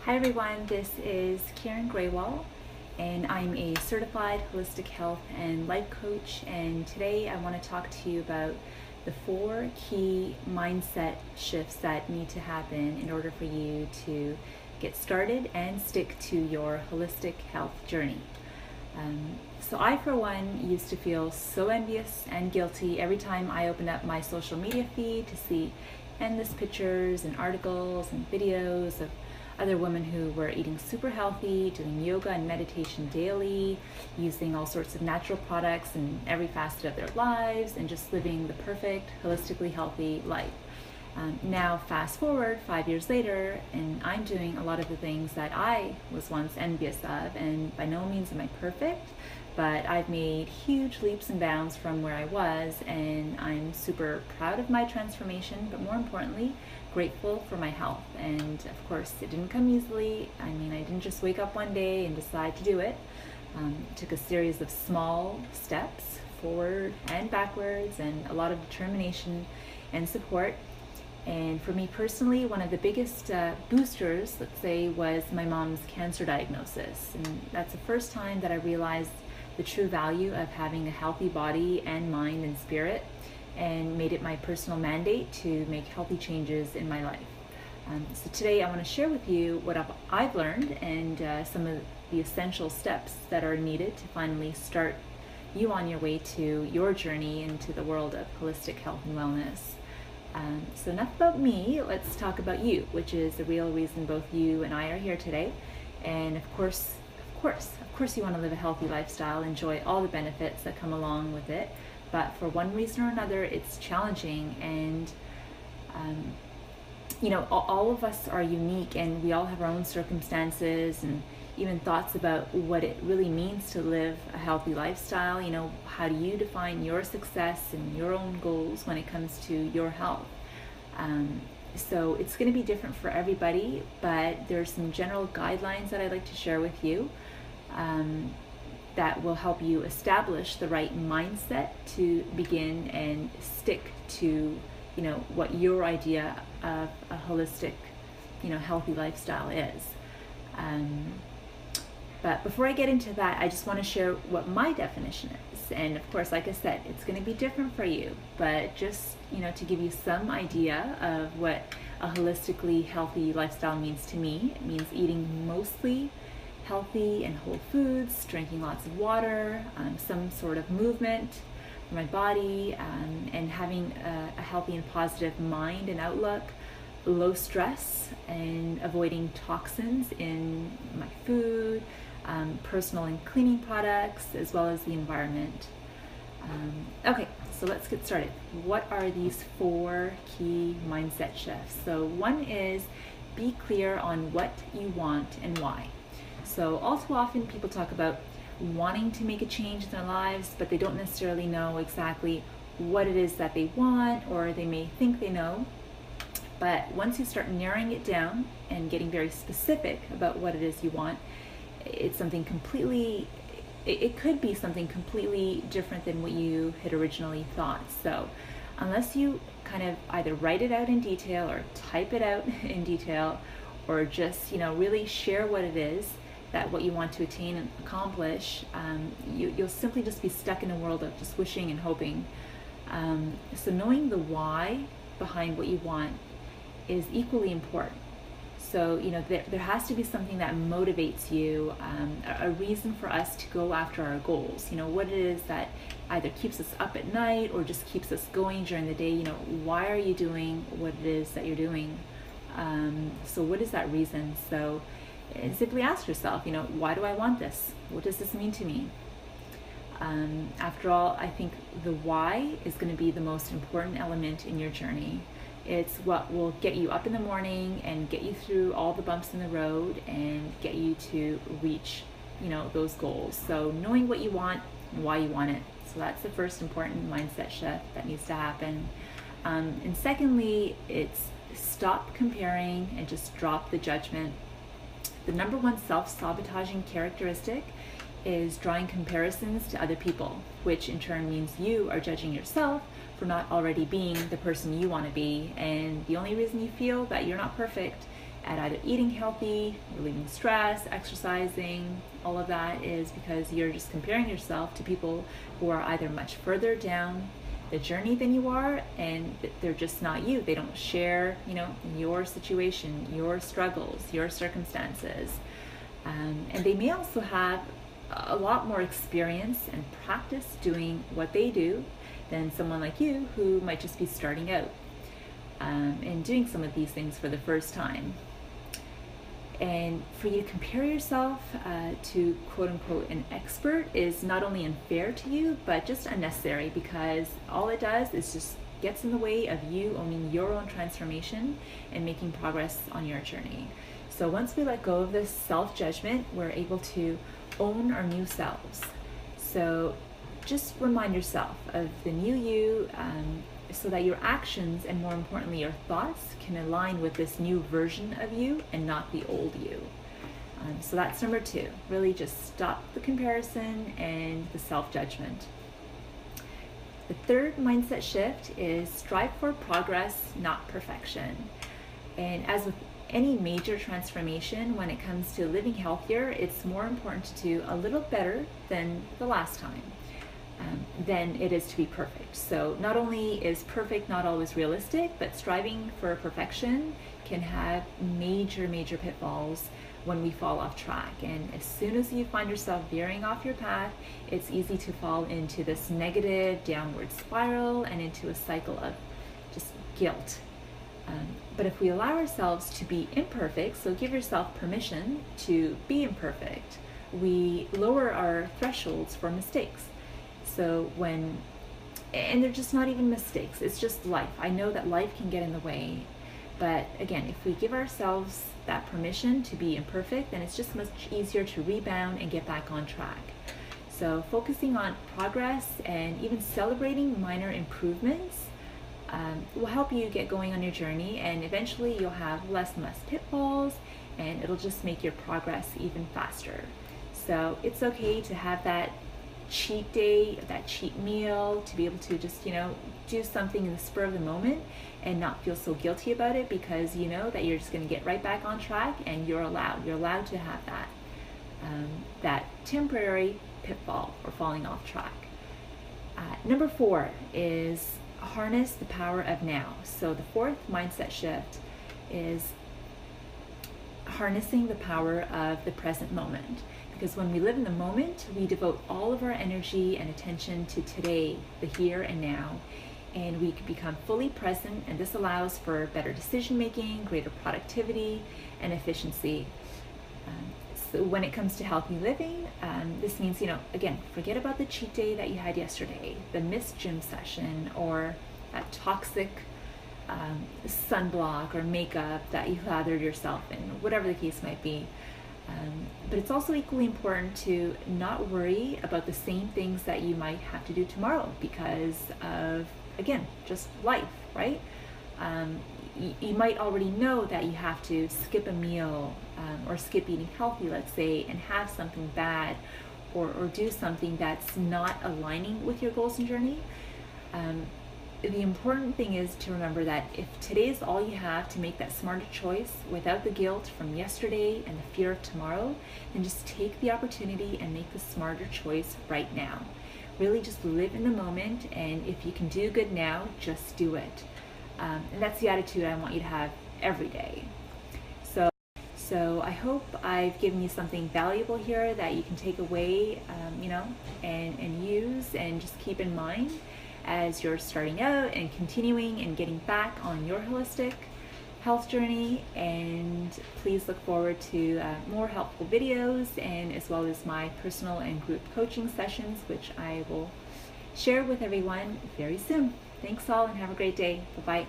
Hi everyone, this is Karen Graywall, and I'm a certified holistic health and life coach. And today I want to talk to you about the 4 key mindset shifts that need to happen in order for you to get started and stick to your holistic health journey. So I, for one, used to feel so envious and guilty every time I opened up my social media feed to see endless pictures and articles and videos of other women who were eating super healthy, doing yoga and meditation daily, using all sorts of natural products in every facet of their lives, and just living the perfect, holistically healthy life. Now, fast forward 5 years later, and I'm doing a lot of the things that I was once envious of, and by no means am I perfect, but I've made huge leaps and bounds from where I was, and I'm super proud of my transformation, but more importantly, grateful for my health. And of course, it didn't come easily. I didn't just wake up one day and decide to do it. It took a series of small steps forward and backwards, and a lot of determination and support. And for me personally, one of the biggest boosters, let's say, was my mom's cancer diagnosis. And that's the first time that I realized the true value of having a healthy body and mind and spirit, and made it my personal mandate to make healthy changes in my life. So today I want to share with you what I've learned and some of the essential steps that are needed to finally start you on your way to your journey into the world of holistic health and wellness. So enough about me, let's talk about you, which is the real reason both you and I are here today. And of course, you want to live a healthy lifestyle, enjoy all the benefits that come along with it. But for one reason or another, it's challenging. And, all of us are unique, and we all have our own circumstances and even thoughts about what it really means to live a healthy lifestyle. How do you define your success and your own goals when it comes to your health? So it's going to be different for everybody, but there's some general guidelines that I'd like to share with you that will help you establish the right mindset to begin and stick to, what your idea of a holistic, healthy lifestyle is. But before I get into that, I just want to share what my definition is. And of course, like I said, it's going to be different for you, but just, to give you some idea of what a holistically healthy lifestyle means to me. It means eating mostly healthy and whole foods, drinking lots of water, some sort of movement for my body, and having a healthy and positive mind and outlook, low stress, and avoiding toxins in my food, personal and cleaning products, as well as the environment. Okay, so let's get started. What are these 4 key mindset shifts? So one is be clear on what you want and why. So all too often people talk about wanting to make a change in their lives, but they don't necessarily know exactly what it is that they want, or they may think they know. But once you start narrowing it down and getting very specific about what it is you want, it could be something completely different than what you had originally thought. So unless you kind of either write it out in detail or type it out in detail, or just, really share what it is that what you want to attain and accomplish, you'll simply just be stuck in a world of just wishing and hoping. So knowing the why behind what you want is equally important. So, there has to be something that motivates you, a reason for us to go after our goals. What it is that either keeps us up at night or just keeps us going during the day. Why are you doing what it is that you're doing? So what is that reason? So simply ask yourself, why do I want this? What does this mean to me? After all, I think the why is going to be the most important element in your journey. It's what will get you up in the morning and get you through all the bumps in the road and get you to reach, those goals. So knowing what you want and why you want it. So that's the first important mindset shift that needs to happen. And secondly, it's stop comparing and just drop the judgment. The number one self-sabotaging characteristic is drawing comparisons to other people, which in turn means you are judging yourself for not already being the person you want to be. And the only reason you feel that you're not perfect at either eating healthy, relieving stress, exercising. All of that is because you're just comparing yourself to people who are either much further down the journey than you are, and they're just not you. They don't share, your situation, your struggles, your circumstances. And they may also have a lot more experience and practice doing what they do than someone like you who might just be starting out and doing some of these things for the first time. And for you to compare yourself to quote unquote an expert is not only unfair to you, but just unnecessary, because all it does is just gets in the way of you owning your own transformation and making progress on your journey. So once we let go of this self-judgment, we're able to own our new selves. So just remind yourself of the new you, so that your actions and more importantly your thoughts can align with this new version of you and not the old you. So that's number 2. Really just stop the comparison and the self-judgment. The third mindset shift is strive for progress, not perfection. And as with any major transformation, when it comes to living healthier, it's more important to do a little better than the last time. Than it is to be perfect. So not only is perfect not always realistic, but striving for perfection can have major pitfalls when we fall off track. And as soon as you find yourself veering off your path, it's easy to fall into this negative downward spiral and into a cycle of just guilt. But if we allow ourselves to be imperfect, so give yourself permission to be imperfect, we lower our thresholds for mistakes. So and they're just not even mistakes, it's just life. I know that life can get in the way, but again, if we give ourselves that permission to be imperfect, then it's just much easier to rebound and get back on track. So focusing on progress and even celebrating minor improvements will help you get going on your journey, and eventually you'll have less and less pitfalls, and it'll just make your progress even faster. So it's okay to have that cheat day, that cheat meal, to be able to just, do something in the spur of the moment and not feel so guilty about it, because you know that you're just going to get right back on track, and you're allowed to have that temporary pitfall or falling off track. Number 4 is harness the power of now. So the 4th mindset shift is harnessing the power of the present moment. Because when we live in the moment, we devote all of our energy and attention to today, the here and now, and we can become fully present, and this allows for better decision making, greater productivity, and efficiency. So when it comes to healthy living, this means, again, forget about the cheat day that you had yesterday, the missed gym session, or that toxic sunblock or makeup that you lathered yourself in, whatever the case might be. But it's also equally important to not worry about the same things that you might have to do tomorrow because of, again, just life, right? You might already know that you have to skip a meal or skip eating healthy, let's say, and have something bad or do something that's not aligning with your goals and journey. The important thing is to remember that if today is all you have to make that smarter choice without the guilt from yesterday and the fear of tomorrow, then just take the opportunity and make the smarter choice right now. Really just live in the moment, and if you can do good now, just do it. And that's the attitude I want you to have every day. So I hope I've given you something valuable here that you can take away, and use and just keep in mind as you're starting out and continuing and getting back on your holistic health journey. And please look forward to more helpful videos, and as well as my personal and group coaching sessions, which I will share with everyone very soon. Thanks all, and have a great day. Bye-bye.